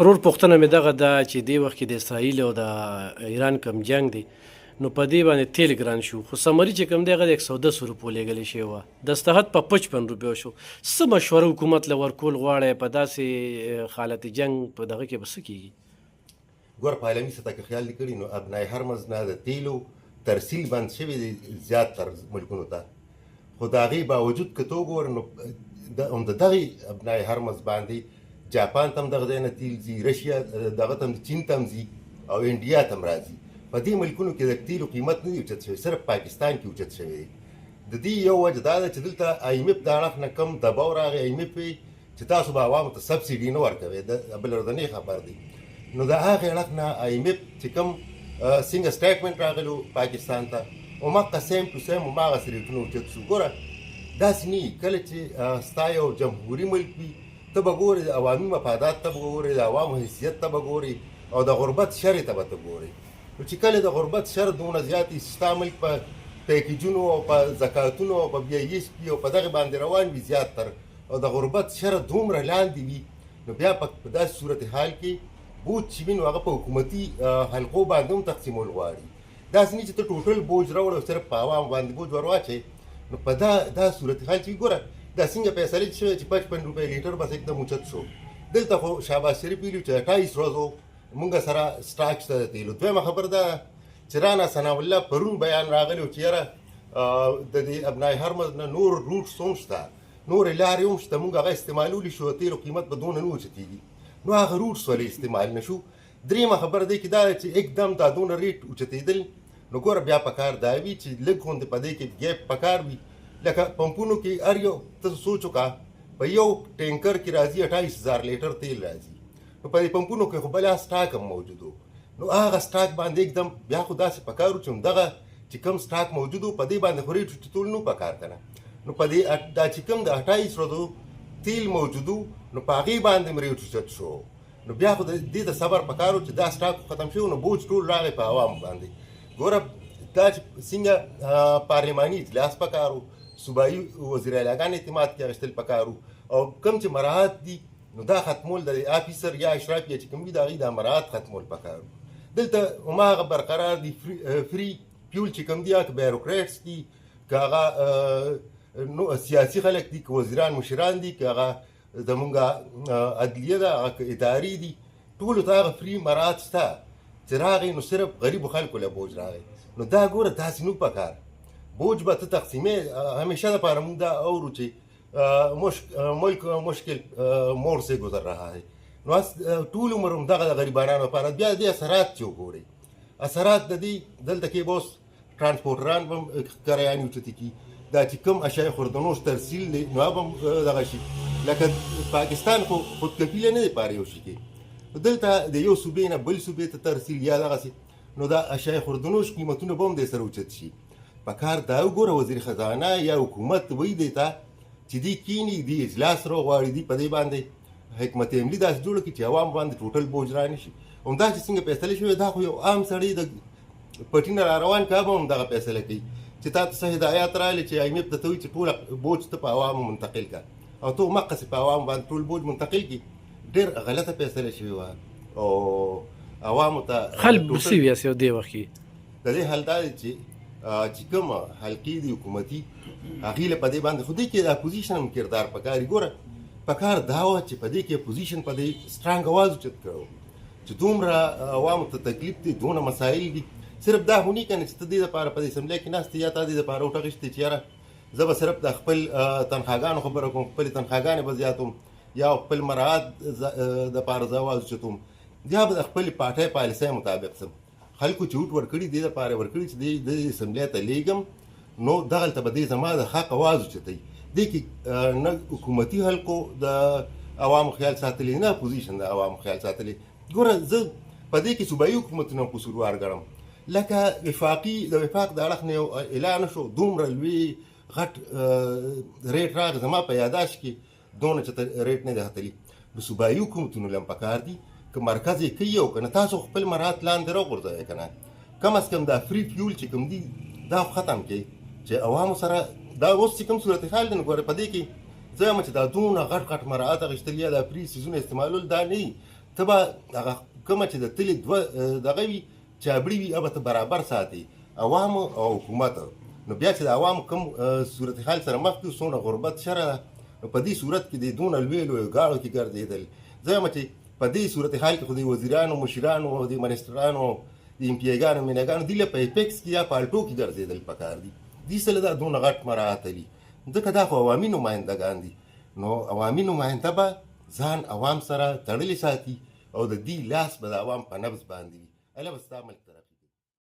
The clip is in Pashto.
رور پوښتنه مې دغه ده چې دې وخت کې د اسرائیل او د ایران کم جنگ دی نو په دې باندې تیل ګران شو، خو سمری چې کوم دی هغه د 110 روپو لیږلی شوی وه، دستخط په 55 روپیو شو. څه مشوره حکومت له ورکول غواړی په داسې حالت جنگ په دغه کې به څه کېږي؟ ګوره په عالمي سطح کې خیال دې کړي نو ابنای هرمز نه د تیلو ترسیل بند شوی دی زیات تر ملکونو ته، خو د هغې باوجود که ته وګورې نو هم د دغې ابنای هرمز باندې جاپان ته هم دغه ځای نه تیل ځي، رشیا دغه ته هم چین ته هم ځي او انډیا ته هم راځي. په دې ملکونو کې د تیلو قیمت نه دی اوچت شوی، صرف پاکستان کې اوچت شوی دی. د دې یو وجه دا ده چې دلته آی ایم ایف د اړخ نه کم دباو راغی، آی ایم ایف وایي چې تاسو به عوامو ته سبسیډي نه ورکوئ، بل ورځنی خبر دی. نو د هغې اړخ نه آی ایم ایف چې کوم څنګه سټیټمنټ راغلو پاکستان ته هماغه سیم ټو سیم هماغسې ریټونه اوچت شو. ګوره داسې نه وي، کله چې ستا یو جمهوري ملک وي ته به ګورې د عوامي مفادات ته به ګورې، د عوامو حیثیت ته به ګورې او د غربت شرې ته به ته ګورې. نو چې کله د غربت شر دونه زیات وي چې ستا ملک په پیکیجونو او په زکاتونو او په بی ای ایس پي او په دغې باندې روان وي زیات تر، او د غربت شر دومره لاندې وي، نو بیا په داسې صورتحال کې بوج چې وي نو هغه په حکومتي حلقو باندې هم تقسیمول غواړي. داسې نه چې ته ټوټل بوج راوړې او صرف په عوام باندې بوج ور واچوې. نو په دا صورتحال چې ګوره دا څنګه فیصلې شوې چې 55 روپۍ لیټر بس एकदम اوچت شو. دلته خو شهباز شریف ویلي چې 28 ورځو مونږ سره سټاک شته د تیلو. دویمه خبر ده چې رانا ثناء الله پرون بیان راغلی و چې یاره د دې ابنای هرمز نه نور روټس هم شته، نورې لارې هم شته، مونږ هغه استعمالولی شو، تیلو قیمت به دونه نه اوچتېږي، نو هغه روټس ولې استعمال نه شو. دریمه خبره دی کې دا چې एकदम دا دونه ریټ اوچتېدل، نو ګوره بیا پکار دا وي چې لږ غوندې په دې کې ګیپ پکار وي. لکه پمپونو کې هر یو ته سوچ وکړه په یو ټینکر کې راځي 28,000 لیټر تیل راځي، نو په دې پمپونو کې خو بله سټاک هم موجود و، نو هغه سټاک باندې एकदम بیا خو داسې پکار و چې همدغه چې کوم سټاک موجود و په دې باندې خو ریټ اوچتول نه پکار که نه. نو په دې دا چې کوم د 28 ورځو تیل موجود و نو په هغې باندې هم ریټ اوچت شو. نو بیا خو د دې ته صبر پکار و چې دا سټاک ختم شو، نو بوج ټول راغی په عوامو باندې. ګوره دا چې څنګه پارلماني اجلاس پکار و، صوبایي وزیراعلاګان اعتماد کې اخیستل پکار و، او کوم چې مراعات دي نو دا ختمول د آفیسر یا اشراف یا چې کوم وي د هغې دا مراعات ختمول پکار و. دلته هماغه برقرار دي فری پیول چې کوم دي، که بیروکریټس دي، که هغه سیاسي خلک دي، که وزیران مشران دي، که هغه زمونږ عدلیه ده، هغه که اداري دي، ټولو ته هغه فری مراعات شته چې راغی نو صرف غریبو خلکو له بوج راغی. نو دا ګوره داسې نو پکار بوج به ته تقسیمې. همیشه دپاره مونږ دا اورو چې ملک مشکل مور سے گزر رہا ہے، نو ټول عمر همدغه د غریبانو لپاره. بیا دې اثرات چې وګورئ، اثرات د دې دلته کې به اوس ټرانسپورټران به هم کرایانې اوچتې کړي، دا چې کوم اشیاء خوردنوش ترسیل دی نو هغه هم دغه شي. لکه پاکستان خو خودکفیله نه دی پاره یو شي کې، دلته د یو صوبې نه بل صوبې ته ترسیل یا دغسې، نو دا اشیاء خوردنوش قیمتونه به هم دې سره اوچت شي. پکار دا وګوره وزیر خزانه یا حکومت وایي دی ته چې دی کینی دی اجلاس را غواړي، دی په دې باندې حکمت عملي داسې جوړه کړي چې عوام باندې ټوټل بوج را نه شي. همدا چې څنګه فیصله شوې دا خو یو عام سړی د پټي نه را روان که به همدغه فیصله کوي چې تا ته څه هدایات راغلي چې آی ایم ایف ته ته وایي چې ټول بوج ته په عوامو منتقل کړه او ته مقصې په عوامو باندې ټول بوج منتقل کړي. ډېر غلطه فیصله شوې وه او عوامو ته خلک بسې ویاست یو دې وخت کې. د دې حل دا دی چې کوم حلقې دي حکومتي هغې له په دې باندې خو دې کې د اپوزیشن هم کردار پکار. ګوره پکار دا وه چې په دې کې اپوزیشن په دې سټرانګ اواز اوچت کړی چې دومره عوامو ته تکلیف دی، دونه مسایل دي. صرف دا خو نه که نه چې ته دې دپاره په دې اسمبلی کې ناست یا تا دې دپاره وټغېښتې چې یاره زه به صرف د خپل تنخواګانو خبره کوم، خپلې تنخواګانې به زیاتوم یا خپل مراعات دپاره زه اواز اوچتوم، یا به د خپلې پارټۍ پالیسۍ مطابق سم. خلکو چې ووټ ورکړي دې دپاره ورکړي چې دې اسمبلی ته لیږم، نو دغلته به دې زما د حق اواز اوچتوي. دې کې نه حکومتي حلقو د عوامو خیال ساتلی، نه اپوزیشن د عوامو خیال ساتلی. ګوره زه په دې کې صوبایي حکومتونه قصوروار ګڼم. لکه د وفاق د اړخ نه یو اعلان شو، دومره لوی غټ ریټ راغی، زما په یاداشت کې دونه چېرته ریټ نه دی ختلي. نو صوبایي حکومتونو له هم پکار دي که مرکز یې کوي او که نه تاسو خپل مراعات لاندې راغورځوئ که نه، کم از کم دا فری فیول چې کوم دي دا ختم کړئ چې عوامو سره دا اوس چې کوم صورتحال دی نو ګوره په دې کې زه یم چې دا دونه غټ غټ مراعات اخیستل یا دا فری سیزونه استعمالول دا نه وي. ته به هغه کومه چې د تلې دوه دغه وي چابړي وي هغه ته برابر ساتي عوام او حکومت. نو بیا چې د عوام کوم صورتحال سره مخ دي څومره غربت شره ده، نو په دې صورت کې د دونه لویو لویو ګاړو کې ګرځېدل. زه وایم چې په دې صورتحال کې خو د وزیرانو مشرانو او د منسټرانو د امپیګانو مینګانو دې له په اپیکس کې یا پالټو کې ګرځېدل پکار دي. دې سره دا دونه غټ مراعات دي ځکه دا خو عوامي نمایندګان دي. نو عوامي نماینده به ځان عوام سره تړلی ساتي او د دې لاس به د عوام په نبض باندې وي. الله به ستا ملک